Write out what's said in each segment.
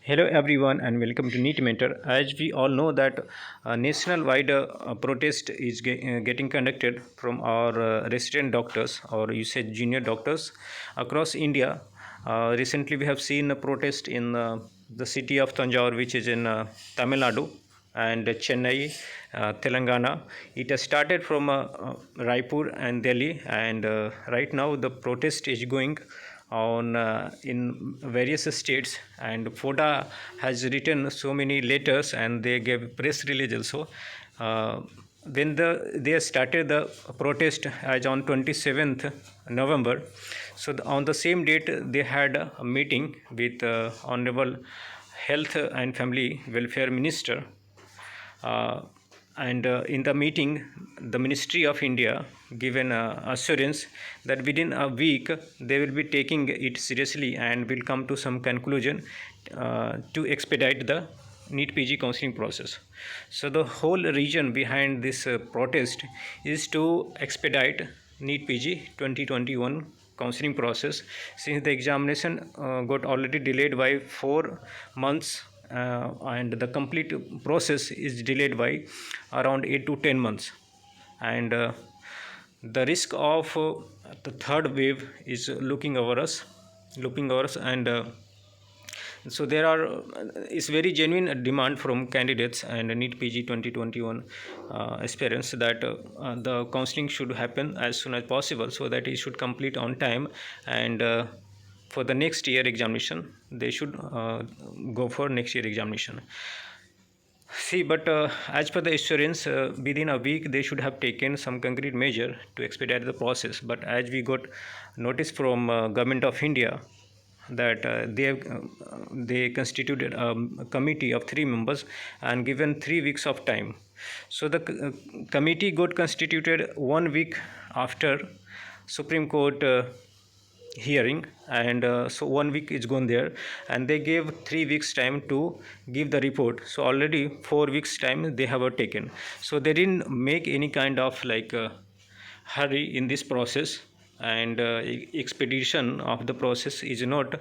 Hello everyone and welcome to NEET Mentor. As we all know that national-wide protest is getting conducted from our resident doctors or you said junior doctors across India. Recently we have seen a protest in the city of Tanjore, which is in Tamil Nadu, and Chennai, Telangana. It has started from Raipur and Delhi, and right now the protest is going on in various states, and FODA has written so many letters and they gave press release also. When they started the protest as on 27th November, so on the same date they had a meeting with Honorable Health and Family Welfare Minister, uh, and in the meeting the Ministry of India given assurance that within a week they will be taking it seriously and will come to some conclusion to expedite the NEET PG counseling process. So the whole reason behind this protest is to expedite NEET PG 2021 counseling process, since the examination got already delayed by 4 months, and the complete process is delayed by around 8 to 10 months, and the risk of the third wave is looking over us, and so there are is very genuine demand from candidates and NEET PG 2021 aspirants that the counseling should happen as soon as possible so that it should complete on time, and for the next year examination they should go for next year examination. See, but as per the assurance, within a week they should have taken some concrete measure to expedite the process. But as we got notice from Government of India that they constituted a committee of 3 members and given 3 weeks of time. So the committee got constituted 1 week after Supreme Court hearing, and so 1 week is gone there, and they gave 3 weeks time to give the report. So already 4 weeks time they have taken, so they didn't make any kind of like hurry in this process, and expedition of the process is not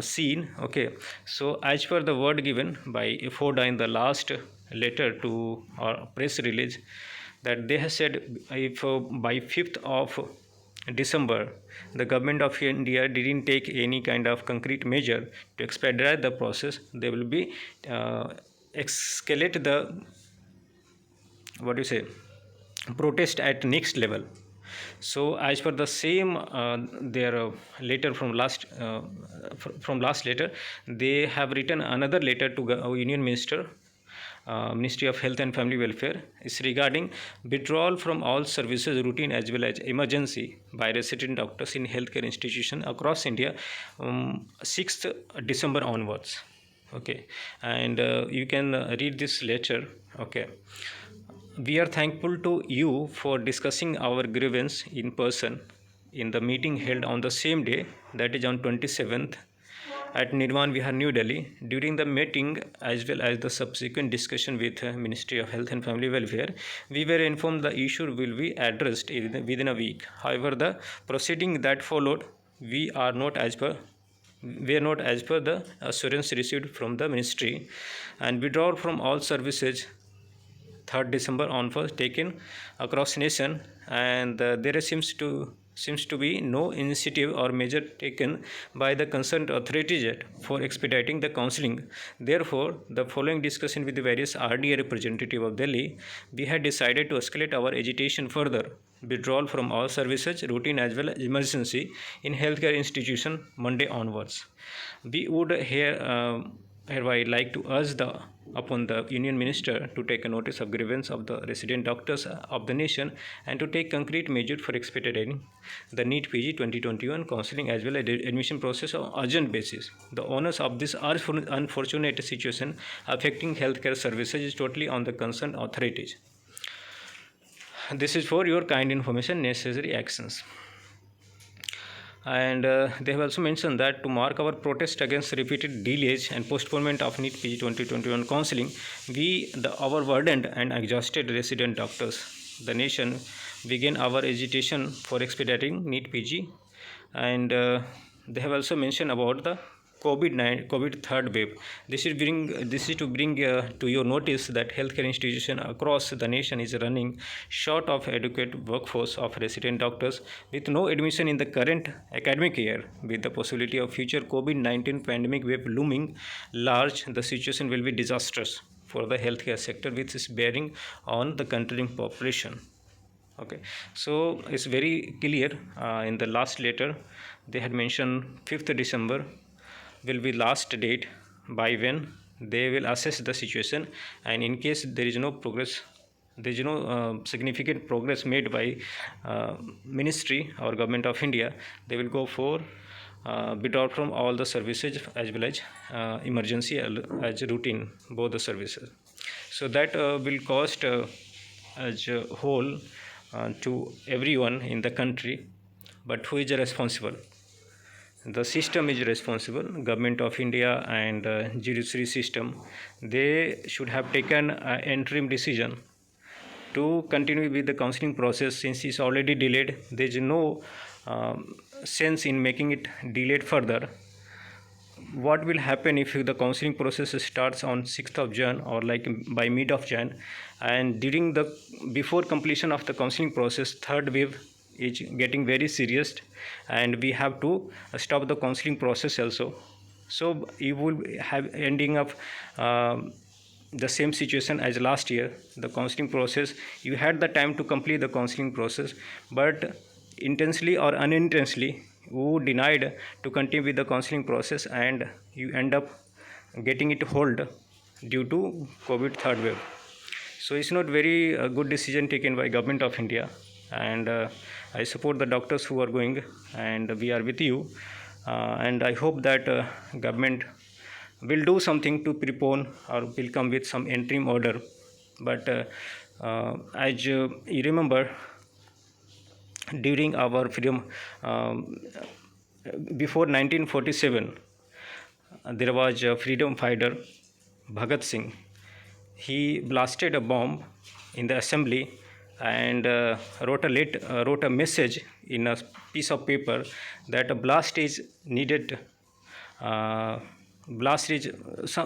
seen. Okay, so as per the word given by FODA in the last letter to our press release, that they have said if by 5th of December the government of India didn't take any kind of concrete measure to expedite the process, they will be escalate the what do you say protest at next level. So as per the same their letter from last letter, they have written another letter to Union Minister, Ministry of Health and Family Welfare, is regarding withdrawal from all services, routine as well as emergency, by resident doctors in healthcare institution across India, 6th December onwards. Okay, and you can read this letter. Okay, we are thankful to you for discussing our grievance in person in the meeting held on the same day, that is on 27th, at Nirvan Vihar, New Delhi. During the meeting, as well as the subsequent discussion with Ministry of Health and Family Welfare, we were informed the issue will be addressed within a week. However, the proceeding that followed, we are not as per the assurance received from the ministry, and withdrawal from all services 3rd December onwards taken across nation, and there seems to be no initiative or measure taken by the concerned authorities yet for expediting the counseling. Therefore, the following discussion with the various RDA representative of Delhi, we had decided to escalate our agitation further. Withdrawal from all services, routine as well as emergency, in healthcare institution Monday onwards. We would hereby like to urge upon the Union Minister to take a notice of grievance of the resident doctors of the nation and to take concrete measures for expediting the NEET PG 2021 counseling as well as admission process on urgent basis. The onus of this unfortunate situation affecting healthcare services is totally on the concerned authorities. This is for your kind information, necessary actions. And they have also mentioned that to mark our protest against repeated delays and postponement of NEET PG 2021 counseling, our burdened and exhausted resident doctors, the nation, begin our agitation for expediting NEET PG. And they have also mentioned about the COVID third wave. This is to bring to your notice that healthcare institution across the nation is running short of adequate workforce of resident doctors, with no admission in the current academic year. With the possibility of future COVID-19 pandemic wave looming large, the situation will be disastrous for the healthcare sector, which is bearing on the country population. Okay, so it's very clear. In the last letter they had mentioned 5th December will be last date by when they will assess the situation, and in case there is no progress, there is no significant progress made by ministry or government of India, they will go for withdrawal from all the services as well as emergency as routine, both the services. So that will cost as a whole to everyone in the country. But who is responsible? The system is responsible. Government of India and judiciary system, they should have taken an interim decision to continue with the counseling process. Since it's already delayed, there is no sense in making it delayed further. What will happen if the counseling process starts on 6th of Jan or like by mid of Jan, and during the before completion of the counseling process, third wave is getting very serious and we have to stop the counseling process also. So you will have ending up the same situation as last year. The counseling process, you had the time to complete the counseling process, but intentionally or unintentionally who denied to continue with the counseling process, and you end up getting it hold due to COVID third wave. So it's not very good decision taken by government of India, and I support the doctors who are going, and we are with you, and I hope that government will do something to prepone or will come with some interim order. But as you remember, during our freedom, before 1947, there was a freedom fighter Bhagat Singh. He blasted a bomb in the assembly and wrote a message in a piece of paper that a blast is needed. Blast is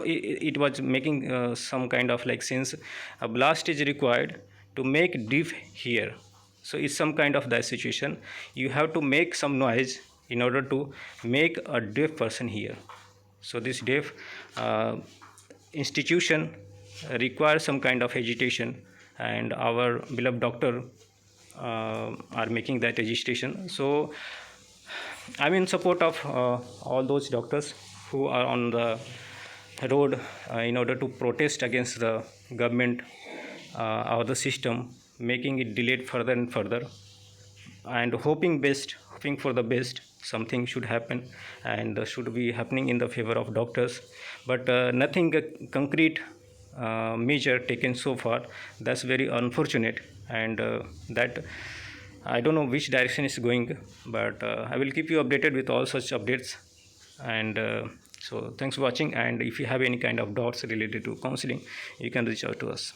it was making some kind of like sense. A blast is required to make deaf hear. So it's some kind of that situation. You have to make some noise in order to make a deaf person hear. So this deaf institution requires some kind of agitation, and our beloved doctor are making that agitation. So I'm in support of all those doctors who are on the road in order to protest against the government or the system making it delayed further and further, and hoping for the best. Something should happen and should be happening in the favor of doctors, but nothing concrete measure taken so far. That's very unfortunate, and that I don't know which direction is going, but I will keep you updated with all such updates. And so thanks for watching, and if you have any kind of doubts related to counseling, you can reach out to us.